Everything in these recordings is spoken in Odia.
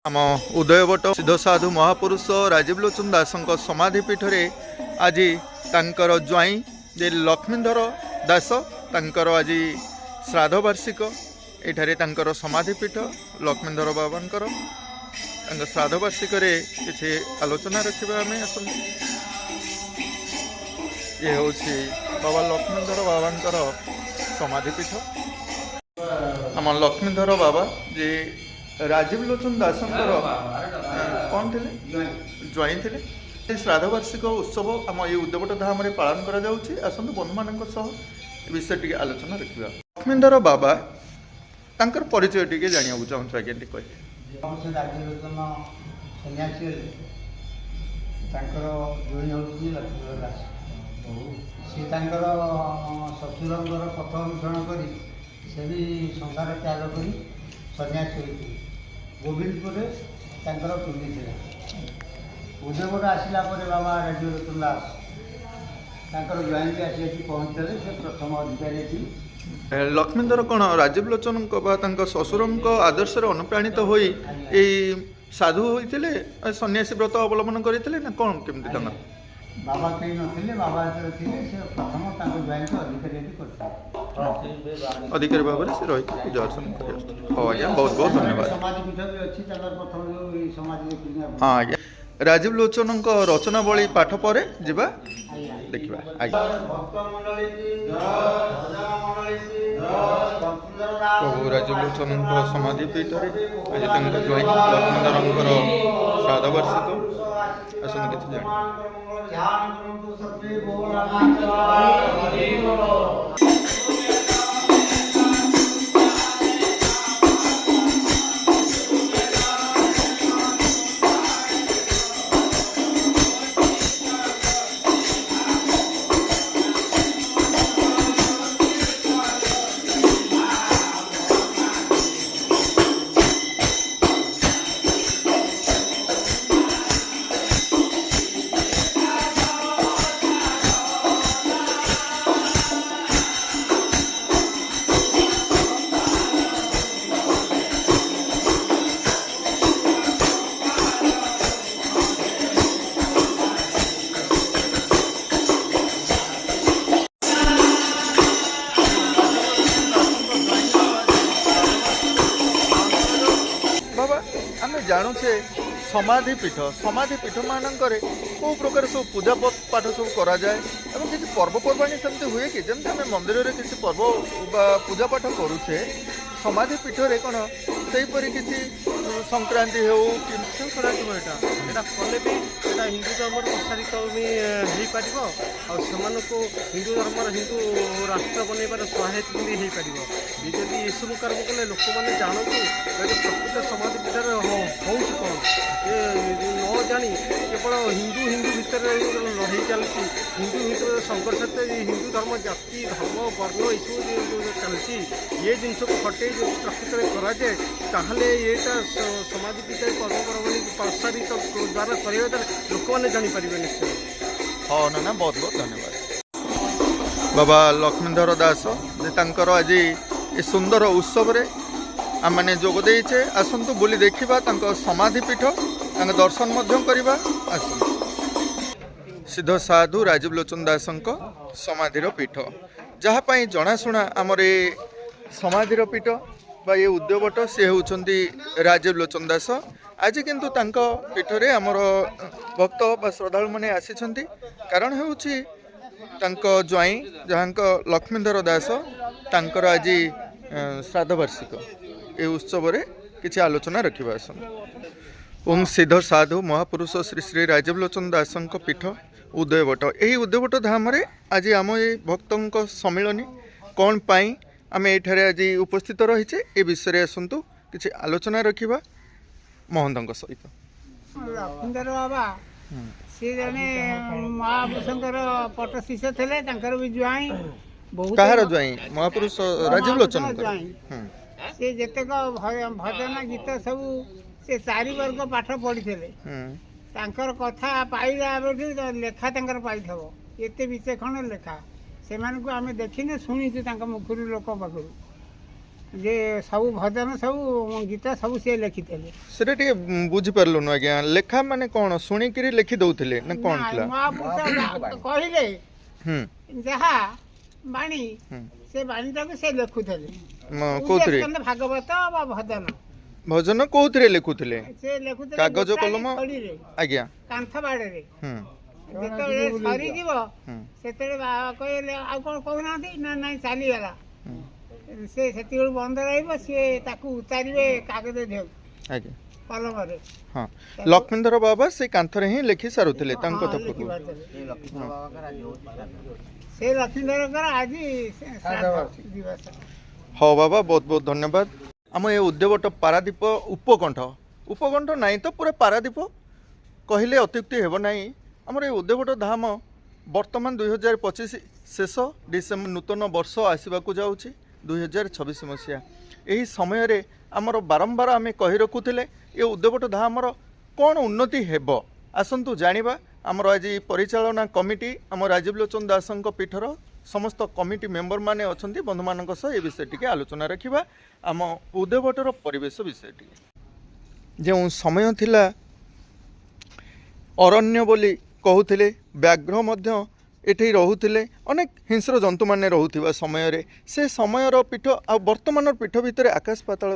आम उदयवट सिद्ध साधु महापुरुष राजीव लोचन दास समाधिपीठ में आज तांकर ज्वाई जे लक्ष्मीधर दास तांकर आज श्राद्ध वार्षिक एठारे तांकर समाधिपीठ लक्ष्मीधर बाबांकर श्राद्ध वार्षिक किसी आलोचना रखा आम ये हूँ बाबा लक्ष्मीधर बाबांकर समाधिपीठ आम लक्ष्मीधर बाबा जे राजीव लोचन दास कौन थे ज्वाई थे श्राद्ध वार्षिक उत्सव आम ये उद्यवट धाम पालन करसतु बंधु मान विषय टी आलोचना रखा लक्ष्मीधर बाबा तांकर परिचय टी जाना चाहूँ आज्ञा टी कहे राजीव लोचन सन्यासी लक्ष्मीधर दास सी शशुर पथ अनुसरण कर संसार त्याग कर सन्यासी होती गोविंदपुर टूली थी उदयगढ़ आसला बाबा राजीव लोचन दास ज्वाइन भी आसी पहुँचते से प्रथम अधिकारी थी लक्ष्मीधर कौन राजीव लोचन ससुर आदर्श अनुप्राणित हो साधु होते सन्यासी व्रत अवलम्बन करते ना कौन केमती बाबा कहीं नथिले बाबा थे से प्रथम ज्वाइन को अधिकारी अधिकारी भाव में से रही पूजा अर्चना कर आज्ञा बहुत बहुत धन्यवाद समाधिपीठ भी अच्छी प्रथम समाधि हाँ आज्ञा राजीव लोचन रचनावली पाठ पर जा देखा प्रभु राजीव लोचन समाधिपीठ आज ज्वाई लक्ष्मीधर श्राद्ध वार्षिक आसन किसी जानुचे समाधिपीठ मानक कौ प्रकार सब पूजा पाठ सब करा जाए एवं किसी पर्वपर्वाणी सेमती हुए कि जमी आम मंदिर में किसी पर्व पूजा पाठ करुचे समाधिपीठ में कौन से किसी संक्रांति हो संक्रांति यहाँ कले भी हिंदू धर्म प्रसारित भी हो पार को हिंदू धर्म हिंदू राष्ट्र बनइबार सहायक भी हो पार जदि ये सब कर्म कले लोक मैंने जानतु प्रकृत समाधिपीठ हूँ कौन ये न जानी केवल हिंदू हिंदू भितर लड़ाई चलती हिंदू भितर संघर्ष हिंदू धर्म जाति धर्म वर्ण यू चलती ये जिनस को हटे प्रकृत में कराए ताहले यहाँ समाधिपीठ पर्वपर्वाणी प्रसारित द्वारा कर लोक मैंने जापर निश्चय हाँ ना बहुत बहुत धन्यवाद बाबा लक्ष्मीधर दास जे आज ये सुंदर उत्सव रे आम मैंने जोगदेचे आसतु बुली देखा समाधिपीठ दर्शन करवा आसतु सिद्ध साधु राजीव लोचन दास समाधिर पीठ जहाँपाई जनाशुना आमर ये समाधिर पीठ बा ये उद्यवट सी होती राजीव लोचन दास आज किंतु पीठ रे आमर भक्त बा श्रद्धालु मैंने आसी कारण हूँ ज्वाई जहाँ लक्ष्मीधर दास तांकर आज श्राद्ध वार्षिक ये उत्सव रे किसी आलोचना रखा आसन ओम सिद्ध साधु महापुरुष श्री श्री राजीव लोचन दास पीठ उदयवट यही उदयवट धाम रे आज आम ये भक्तों सम्मिलनी कौन पाई आम ये आज उपस्थित रहीचे ए विषय आसतु किसी आलोचना रखा महंत सहित लक्ष्मीधर बाबा सी जने महापुरुषंकर पट शिष्य थे भी ज्वाई कहार ज्वाई महापुरुष राजीव लोचन से जेतेक भजन गीत सब से 4 वर्ग पाठ पढ़ी कथा पाइला लेखा पाई एत विषय खंड लेखा से आम देखने शुणीचु मुखर लोक पाखु ଯେ ସବୁ ଭଜନ ସବୁ ଗୀତ ସବୁ ସେ ଲେଖିଥିଲେ। ସେଟା ଟିକେ ବୁଝିପାରିଲୁନୁ ଆଜ୍ଞା, ଲେଖା ମାନେ କ'ଣ ଶୁଣିକିରି ଲେଖି ଦଉଥିଲେ ନା କ'ଣ ଥିଲା? ମହାପୁରୁଷ କହିଲେ ହୁଁ ଯାହା ବାଣୀ ହୁଁ। ସେ ବାଣୀଟାକୁ ସେ ଲେଖୁଥିଲେ। କୋଉଥିରେ ଉଦ୍ଦେଶ୍ୟ ଭାଗବତ ବା ଭଜନ ଭଜନ କୋଉଥିରେ ଲେଖୁଥିଲେ? ସେ ଲେଖୁଥିଲେ କାଗଜ ଗୋଟାଳି କଲମ? ଖଡ଼ିରେ, ଆଜ୍ଞା କାନ୍ଥ ବାଡ଼ରେ। ହୁଁ ଯେତେବେଳେ ସରିଯିବ ହୁଁ ସେତେବେଳେ ବାବା କହିଲେ ଆଉ କ'ଣ କହୁନାହାନ୍ତି, ନା ନାଇଁ ଚାଲିଗଲା। ହୁଁ। ସେ ସେତିକି ବନ୍ଦ ରହିବ, ସିଏ ତାକୁ ଉତାରିବେ କାଗଜ ଦେହକୁ ଆଜ୍ଞା କଲମରେ। ହଁ ଲକ୍ଷ୍ମୀଧର ବାବା ସେ କାନ୍ଥରେ ହିଁ ଲେଖି ସାରୁଥିଲେ ତାଙ୍କ ହଁ, କଥା ପୂର୍ବରୁ। ଲେଖିପାରୁଥିଲେ। ଲକ୍ଷ୍ମୀଧର ବାବାଙ୍କର ଆଜି ହେଉଛି ଶ୍ରାଦ୍ଧ। ସେ ଲକ୍ଷ୍ମୀଧରଙ୍କର ଆଜି ଶ୍ରାଦ୍ଧ ଦିବସ। ହଉ ବାବା ବହୁତ ବହୁତ ଧନ୍ୟବାଦ। ଆମ ଏ ଉଦ୍ୟବଟ ପାରାଦୀପ ଉପକଣ୍ଠ ଉପକଣ୍ଠ ନାହିଁ ତ ପୁରା ପାରାଦୀପ କହିଲେ ଅତ୍ୟୁକ୍ତି ହେବ ନାହିଁ। ଆମର ଏ ଉଦ୍ୟବଟ ଧାମ ବର୍ତ୍ତମାନ 2025 ଶେଷ ଡିସେମ୍ବର ନୂତନ ବର୍ଷ ଆସିବାକୁ ଯାଉଛି 2026 ମସିହା। ଏହି ସମୟରେ ଆମର ବାରମ୍ବାର ଆମେ କହି ରଖୁଥିଲେ ଏ ଉଦ୍ୟବଟ ଧାମର କ'ଣ ଉନ୍ନତି ହେବ। ଆସନ୍ତୁ ଜାଣିବା। ଆମର ଆଜି ପରିଚାଳନା କମିଟି ଆମ ରାଜୀବ ଲୋଚନ ଦାସଙ୍କ ପୀଠର ସମସ୍ତ କମିଟି ମେମ୍ବର ମାନେ ଅଛନ୍ତି, ବନ୍ଧୁମାନଙ୍କ ସହ ଏ ବିଷୟ ଟିକେ ଆଲୋଚନା ରଖିବା। ଆମ ଉଦ୍ୟବଟର ପରିବେଶ ବିଷୟ ଟିକେ ଯେଉଁ ସମୟ ଥିଲା ଅରଣ୍ୟ ବୋଲି କହୁଥିଲେ, ବ୍ୟାଘ୍ର ମଧ୍ୟ ଏଠି ରହୁଥିଲେ, ଅନେକ ହିଂସ୍ର ଜନ୍ତୁମାନେ ରହୁଥିବା ସମୟରେ ସେ ସମୟର ପୀଠ ଆଉ ବର୍ତ୍ତମାନର ପୀଠ ଭିତରେ ଆକାଶ ପାତାଳ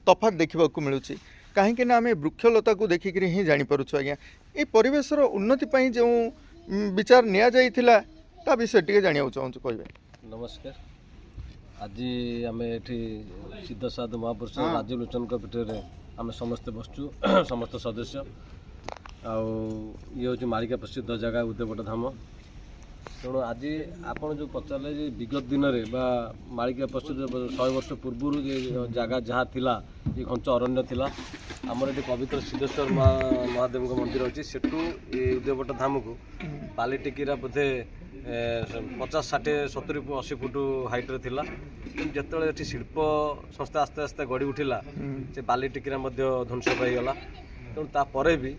ତଫାତ୍ ଦେଖିବାକୁ ମିଳୁଛି। କାହିଁକି ନା ଆମେ ବୃକ୍ଷଲତାକୁ ଦେଖିକିରି ହିଁ ଜାଣିପାରୁଛୁ ଆଜ୍ଞା ଏ ପରିବେଶର ଉନ୍ନତି ପାଇଁ ଯେଉଁ ବିଚାର ନିଆଯାଇଥିଲା ତା ବିଷୟ ଟିକେ ଜାଣିବାକୁ ଚାହୁଁଛୁ, କହିବେ? ନମସ୍କାର। ଆଜି ଆମେ ଏଠି ସିଦ୍ଧସାଧୁ ମହାପୁରୁଷ ରାଜୀବ ଲୋଚନଙ୍କ ପୀଠରେ ଆମେ ସମସ୍ତେ ବସିଛୁ, ସମସ୍ତ ସଦସ୍ୟ। ଆଉ ଇଏ ହେଉଛି ମାଳିକା ପ୍ରସିଦ୍ଧ ଜାଗା ଉଦ୍ୟବଟ ଧାମ। ତେଣୁ ଆଜି ଆପଣ ଯେଉଁ ପଚାରିଲେ ଯେ ବିଗତ ଦିନରେ ବା ମାଳିକା ପ୍ରସିଦ୍ଧ 100 ବର୍ଷ ପୂର୍ବରୁ ଯେ ଜାଗା ଯାହା ଥିଲା ଏ ଘଞ୍ଚ ଅରଣ୍ୟ ଥିଲା। ଆମର ଏଠି ପବିତ୍ର ସିଦ୍ଧେଶ୍ୱର ମହାଦେବଙ୍କ ମନ୍ଦିର ଅଛି, ସେଠୁ ଏ ଉଦ୍ୟବଟ ଧାମକୁ ବାଲି ଟିକିରା ବୋଧେ 50, 60, 70, 80 ଫୁଟ ହାଇଟ୍ରେ ଥିଲା। କିନ୍ତୁ ଯେତେବେଳେ ଏଠି ଶିଳ୍ପ ସଂସ୍ଥା ଆସ୍ତେ ଆସ୍ତେ ଗଢ଼ି ଉଠିଲା ସେ ବାଲି ଟିକିରା ମଧ୍ୟ ଧ୍ୱଂସ ପାଇଗଲା। ତେଣୁ ତାପରେ ବି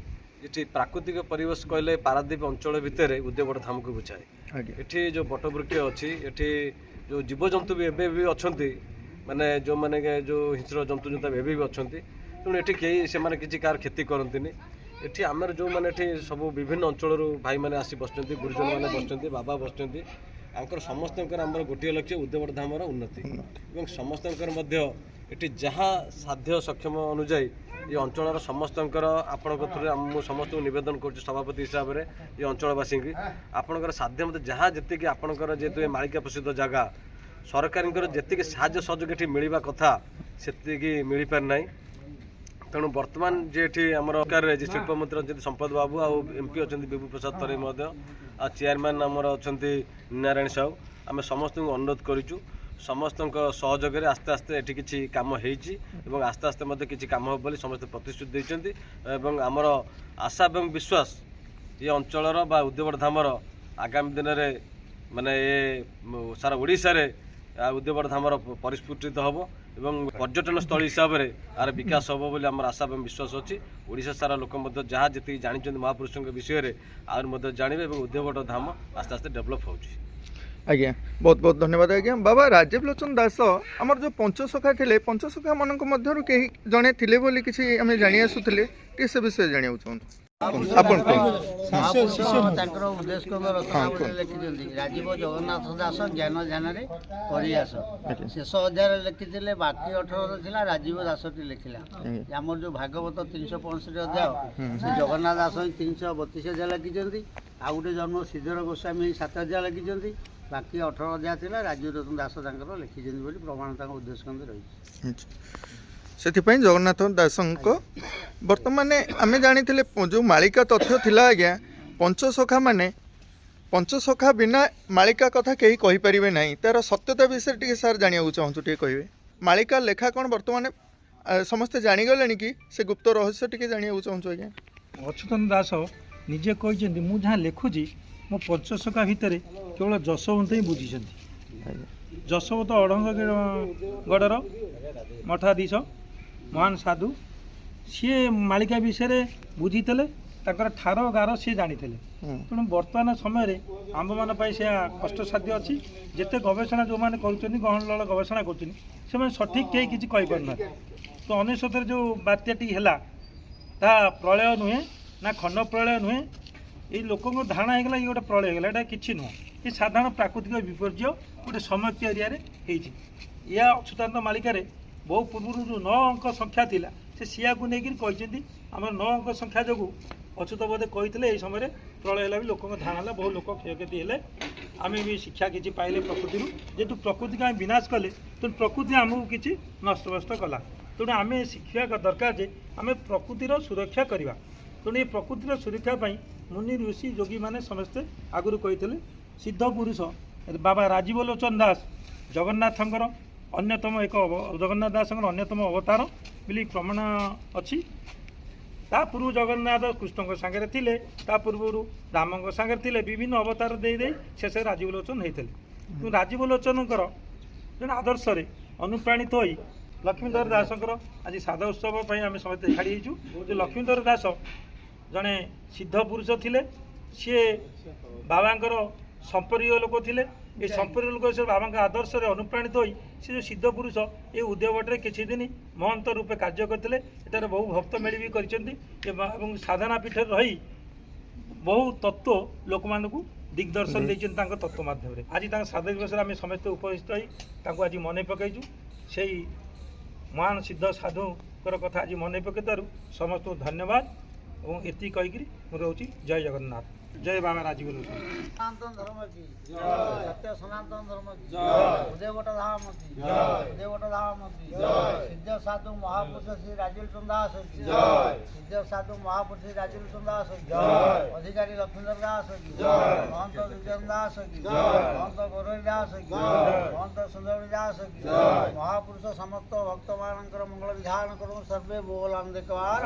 ଏଠି ପ୍ରାକୃତିକ ପରିବେଶ କହିଲେ ପାରାଦ୍ୱୀପ ଅଞ୍ଚଳ ଭିତରେ ଉଦ୍ୟବଟ ଧାମକୁ ବୁଝାଏ। ଏଠି ଯେଉଁ ବଟବୃକ୍ଷ ଅଛି, ଏଠି ଯେଉଁ ଜୀବଜନ୍ତୁ ବି ଏବେ ବି ଅଛନ୍ତି, ମାନେ ଯେଉଁମାନେ ଯେଉଁ ହିଂସ୍ର ଜନ୍ତୁ ଏବେ ବି ଅଛନ୍ତି। ତେଣୁ ଏଠି କେହି ସେମାନେ କିଛି କାହାର କ୍ଷତି କରନ୍ତିନି। ଏଠି ଆମର ଯେଉଁମାନେ ଏଠି ସବୁ ବିଭିନ୍ନ ଅଞ୍ଚଳରୁ ଭାଇମାନେ ଆସି ବସିଛନ୍ତି, ଗୁରୁଜନମାନେ ବସିଛନ୍ତି, ବାବା ବସିଛନ୍ତି, ତାଙ୍କର ସମସ୍ତଙ୍କର ଆମର ଗୋଟିଏ ଲକ୍ଷ୍ୟ ଉଦ୍ୟବଟ ଧାମର ଉନ୍ନତି। ଏବଂ ସମସ୍ତଙ୍କର ମଧ୍ୟ ଏଠି ଯାହା ସାଧ୍ୟ ସକ୍ଷମ ଅନୁଯାୟୀ ଏ ଅଞ୍ଚଳର ସମସ୍ତଙ୍କର ଆପଣଙ୍କ ଥ୍ରୁରେ ମୁଁ ସମସ୍ତଙ୍କୁ ନିବେଦନ କରୁଛି ସଭାପତି ହିସାବରେ ଏ ଅଞ୍ଚଳବାସୀଙ୍କୁ, ଆପଣଙ୍କର ସାଧ୍ୟ ମତେ ଯାହା ଯେତିକି ଆପଣଙ୍କର ଯେହେତୁ ଏ ମାଳିକା ପ୍ରସିଦ୍ଧ ଜାଗା ସରକାରଙ୍କର ଯେତିକି ସାହାଯ୍ୟ ସହଯୋଗ ଏଠି ମିଳିବା କଥା ସେତିକି ମିଳିପାରି ନାହିଁ। ତେଣୁ ବର୍ତ୍ତମାନ ଯେ ଏଠି ଆମର ସରକାରରେ ଯେ ଶିଳ୍ପମନ୍ତ୍ରୀ ଅଛନ୍ତି ସମ୍ପଦ ବାବୁ, ଆଉ MP ଅଛନ୍ତି ବିଭୁ ପ୍ରସାଦ ତରେଇ ମହୋଦୟ, ଆଉ ଚେୟାରମ୍ୟାନ୍ ଆମର ଅଛନ୍ତି ନାରାୟଣ ସାହୁ, ଆମେ ସମସ୍ତଙ୍କୁ ଅନୁରୋଧ କରିଛୁ ସମସ୍ତଙ୍କ ସହଯୋଗରେ ଆସ୍ତେ ଆସ୍ତେ ଏଠି କିଛି କାମ ହେଇଛି ଏବଂ ଆସ୍ତେ ଆସ୍ତେ ମଧ୍ୟ କିଛି କାମ ହେବ ବୋଲି ସମସ୍ତେ ପ୍ରତିଶ୍ରୁତି ଦେଇଛନ୍ତି। ଏବଂ ଆମର ଆଶା ଏବଂ ବିଶ୍ୱାସ ଏ ଅଞ୍ଚଳର ବା ଉଦ୍ୟବଟ ଧାମର ଆଗାମୀ ଦିନରେ ମାନେ ଏ ସାରା ଓଡ଼ିଶାରେ ଉଦ୍ୟବଟ ଧାମର ପରିସ୍ଫୁଟିତ ହେବ ଏବଂ ପର୍ଯ୍ୟଟନ ସ୍ଥଳୀ ହିସାବରେ ଏହାର ବିକାଶ ହେବ ବୋଲି ଆମର ଆଶା ଏବଂ ବିଶ୍ୱାସ ଅଛି। ଓଡ଼ିଶା ସାରା ଲୋକ ମଧ୍ୟ ଯାହା ଯେତିକି ଜାଣିଛନ୍ତି ମହାପୁରୁଷଙ୍କ ବିଷୟରେ ଆହୁରି ମଧ୍ୟ ଜାଣିବେ ଏବଂ ଉଦ୍ୟବଟ ଧାମ ଆସ୍ତେ ଆସ୍ତେ ଡେଭଲପ୍ ହେଉଛି। ଆଜ୍ଞା ବହୁତ ବହୁତ ଧନ୍ୟବାଦ ଆଜ୍ଞା। ବାବା ରାଜୀବ ଲୋଚନ ଦାସ ଆମର ଯେଉଁ ପଞ୍ଚସଖା ଥିଲେ, ପଞ୍ଚସଖା ମାନଙ୍କ ମଧ୍ୟରୁ କେହି ଜଣେ ଥିଲେ ବୋଲି କିଛି ଆମେ ଜାଣି ଆସୁଥିଲେ, ଟିକେ ସେ ବିଷୟ ଜାଣିବାକୁ ଚାହୁଁଛୁ। ଆପଣ ତାଙ୍କର ଉଦ୍ଦେଶ୍ୟ ରଚନାବଳୀରେ ଲେଖିଛନ୍ତି ରାଜୀବ ଜଗନ୍ନାଥ ଦାସ ଜ୍ଞାନ ଧ୍ୟାନରେ ପରିହାସ। ଶେଷ ଅଧ୍ୟାୟରେ ଲେଖିଥିଲେ, ବାକି 18 ଥିଲା ରାଜୀବ ଦାସଟି ଲେଖିଲା। ଆମର ଯେଉଁ ଭାଗବତ 365 ଅଧ୍ୟାୟ ସେ ଜଗନ୍ନାଥ ଦାସ 332 ଅଧ୍ୟାୟ ଲେଖିଛନ୍ତି। ଆଉ ଗୋଟେ ଜନ୍ମ ଶ୍ରୀଧର ଗୋସ୍ୱାମୀ 7 ଅଧ୍ୟାୟ ଲେଖିଛନ୍ତି। ବାକି 18 ଅଧ୍ୟାୟ ଥିଲା ରାଜୀବ ଲୋଚନ ଦାସ ତାଙ୍କର ଲେଖିଛନ୍ତି ବୋଲି ପ୍ରମାଣ ତାଙ୍କ ଉଦ୍ଦେଶ୍ୟ ରହିଛି। ସେଥିପାଇଁ ଜଗନ୍ନାଥ ଦାସଙ୍କ ବର୍ତ୍ତମାନ ଆମେ ଜାଣିଥିଲେ ଯେଉଁ ମାଳିକା ତଥ୍ୟ ଥିଲା ଆଜ୍ଞା, ପଞ୍ଚସଖା ବିନା ମାଳିକା କଥା କେହି କହିପାରିବେ ନାହିଁ। ତାର ସତ୍ୟତା ବିଷୟରେ ଟିକେ ସାର୍ ଜାଣିବାକୁ ଚାହୁଁଛୁ, ଟିକେ କହିବେ। ମାଳିକା ଲେଖା କ'ଣ ବର୍ତ୍ତମାନ ସମସ୍ତେ ଜାଣିଗଲେଣି କି? ସେ ଗୁପ୍ତ ରହସ୍ୟ ଟିକେ ଜାଣିବାକୁ ଚାହୁଁଛୁ ଆଜ୍ଞା। ଅଚ୍ୟୁତାନନ୍ଦ ଦାସ ନିଜେ କହିଛନ୍ତି, ମୁଁ ଯାହା ଲେଖୁଛି ମୋ ପଞ୍ଚସଖା ଭିତରେ କେବଳ ଯଶୋବନ୍ତ ହିଁ ବୁଝିଛନ୍ତି। ଯଶୋବନ୍ତ ଅଢ଼ଙ୍ଗଗଡ଼ର ମଠାଧୀଶ ମହାନ ସାଧୁ, ସିଏ ମାଳିକା ବିଷୟରେ ବୁଝିଥିଲେ ତାଙ୍କର ଠାର ଗାର ସିଏ ଜାଣିଥିଲେ। ହୁଁ। ତେଣୁ ବର୍ତ୍ତମାନ ସମୟରେ ଆମ୍ଭମାନ ପାଇଁ ସେ କଷ୍ଟସାଧ୍ୟ ଅଛି। ଯେତେ ଗବେଷଣା ଯେଉଁମାନେ କରୁଛନ୍ତି ଗହଳ ଗବେଷଣା କରୁଛନ୍ତି ସେମାନେ ସଠିକ୍ କେହି କିଛି କହିପାରୁନାହାନ୍ତି। ତ 1999 ଯେଉଁ ବାତ୍ୟାଟି ହେଲା ତାହା ପ୍ରଳୟ ନୁହେଁ ନା ଖଣ୍ଡ ପ୍ରଳୟ ନୁହେଁ। ଏଇ ଲୋକଙ୍କ ଧାରଣା ହେଇଗଲା ଇଏ ଗୋଟେ ପ୍ରଳୟ ହେଇଗଲା, ଏଇଟା କିଛି ନୁହଁ। ଏ ସାଧାରଣ ପ୍ରାକୃତିକ ବିପର୍ଯ୍ୟୟ ଗୋଟେ ସମୟ ଏରିଆରେ ହେଇଛି। ଏହା ଅଚ୍ୟୁତାନନ୍ଦ ମାଳିକାରେ ବହୁ ପୂର୍ବରୁ ଯେଉଁ 9 ଅଙ୍କ ସଂଖ୍ୟା ଥିଲା ସେ ସିଆକୁ ନେଇକରି କହିଛନ୍ତି ଆମର 9 ଅଙ୍କ ସଂଖ୍ୟା ଯୋଗୁଁ ଅଚ୍ୟୁତ ବୋଧେ କହିଥିଲେ ଏଇ ସମୟରେ ପ୍ରଳୟ ହେଲା ବି ଲୋକଙ୍କ ଧାରଣା ହେଲା, ବହୁ ଲୋକ କ୍ଷୟକ୍ଷତି ହେଲେ। ଆମେ ବି ଶିକ୍ଷା କିଛି ପାଇଲେ ପ୍ରକୃତିରୁ, ଯେହେତୁ ପ୍ରକୃତିକୁ ଆମେ ବିନାଶ କଲେ ତେଣୁ ପ୍ରକୃତି ଆମକୁ କିଛି ନଷ୍ଟଭଷ୍ଟ କଲା। ତେଣୁ ଆମେ ଶିଖିବା ଦରକାର ଯେ ଆମେ ପ୍ରକୃତିର ସୁରକ୍ଷା କରିବା। ତେଣୁ ଏ ପ୍ରକୃତିର ସୁରକ୍ଷା ପାଇଁ ମୁନି ଋଷି ଯୋଗୀମାନେ ସମସ୍ତେ ଆଗରୁ କହିଥିଲେ। ସିଦ୍ଧ ପୁରୁଷ ବାବା ରାଜୀବ ଲୋଚନ ଦାସ ଜଗନ୍ନାଥଙ୍କର ଅନ୍ୟତମ ଜଗନ୍ନାଥ ଦାସଙ୍କର ଅନ୍ୟତମ ଅବତାର ବୋଲି ପ୍ରମାଣ ଅଛି। ତା ପୂର୍ବରୁ ଜଗନ୍ନାଥ କୃଷ୍ଣଙ୍କ ସାଙ୍ଗରେ ଥିଲେ, ତା ପୂର୍ବରୁ ରାମଙ୍କ ସାଙ୍ଗରେ ଥିଲେ, ବିଭିନ୍ନ ଅବତାର ଦେଇ ଶେଷରେ ରାଜୀବ ଲୋଚନ ହେଇଥିଲେ। କିନ୍ତୁ ରାଜୀବ ଲୋଚନଙ୍କର ଜଣେ ଆଦର୍ଶରେ ଅନୁପ୍ରାଣିତ ହୋଇ ଲକ୍ଷ୍ମୀଧର ଦାସଙ୍କର ଆଜି ଶ୍ରାଦ୍ଧ ଉତ୍ସବ ପାଇଁ ଆମେ ସମସ୍ତେ ଏକାଠି ହେଇଛୁ। ଯେ ଲକ୍ଷ୍ମୀଧର ଦାସ ଜଣେ ସିଦ୍ଧ ପୁରୁଷ ଥିଲେ, ସିଏ ବାବାଙ୍କର ସମ୍ପର୍କୀୟ ଲୋକ ଥିଲେ। ଏ ସମ୍ପର୍କୀୟ ଲୋକ ସେ ବାବାଙ୍କ ଆଦର୍ଶରେ ଅନୁପ୍ରାଣିତ ହୋଇ ସେ ଯେଉଁ ସିଦ୍ଧ ପୁରୁଷ ଏ ଉଦ୍ୟୋଗରେ କିଛି ଦିନ ମହନ୍ତ ରୂପେ କାର୍ଯ୍ୟ କରିଥିଲେ। ଏଠାରେ ବହୁ ଭକ୍ତ ମେଳି ବି କରିଛନ୍ତି ଏବଂ ସାଧନା ପୀଠରେ ରହି ବହୁ ତତ୍ତ୍ୱ ଲୋକମାନଙ୍କୁ ଦିଗ୍ଦର୍ଶନ ଦେଇଛନ୍ତି ତାଙ୍କ ତତ୍ତ୍ୱ ମାଧ୍ୟମରେ। ଆଜି ତାଙ୍କ ଶ୍ରାଦ୍ଧ ଦିବସରେ ଆମେ ସମସ୍ତେ ଉପସ୍ଥିତ ହୋଇ ତାଙ୍କୁ ଆଜି ମନେ ପକାଇଛୁ। ସେଇ ମହାନ ସିଦ୍ଧ ସାଧୁଙ୍କର କଥା ଆଜି ମନେ ପକାଇବାରୁ ସମସ୍ତଙ୍କୁ ଧନ୍ୟବାଦ ଏବଂ ଏତିକି କହିକିରି ମୁଁ ରହୁଛି। ଜୟ ଜଗନ୍ନାଥ, ଜୟ ବାବା ରାଜୀବ ଲୋଚନ। ସନାତନ ଧର୍ମ କି ସତ୍ୟ ସନାତନ ଧର୍ମ କି ଉଦୟବଟ ଧାମ କି ଉଦୟବଟ ଧାମ କି ସିଦ୍ଧ ସାଧୁ ମହାପୁରୁଷ ଶ୍ରୀ ରାଜୀବ ଲୋଚନ ଦାସ କି ସିଦ୍ଧ ସାଧୁ ମହାପୁରୁଷ ଶ୍ରୀ ରାଜୀବ ଲୋଚନ ଦାସ କି ଅଧିକାରୀ ଲକ୍ଷ୍ମୀଧର ଦାସ କି ମହନ୍ତ ସୁଜନ ଦାସ କି ମହନ୍ତ ଗୌରୀ ଦାସ କି ମହନ୍ତ ସୁନ୍ଦରୀ ଦାସ କି ମହାପୁରୁଷ ସମସ୍ତ ଭକ୍ତମାନଙ୍କର ମଙ୍ଗଳ ବିଧାନ କରୁ ସର୍ବେ ବୋଲ ଆମେ ଦେଖବାର।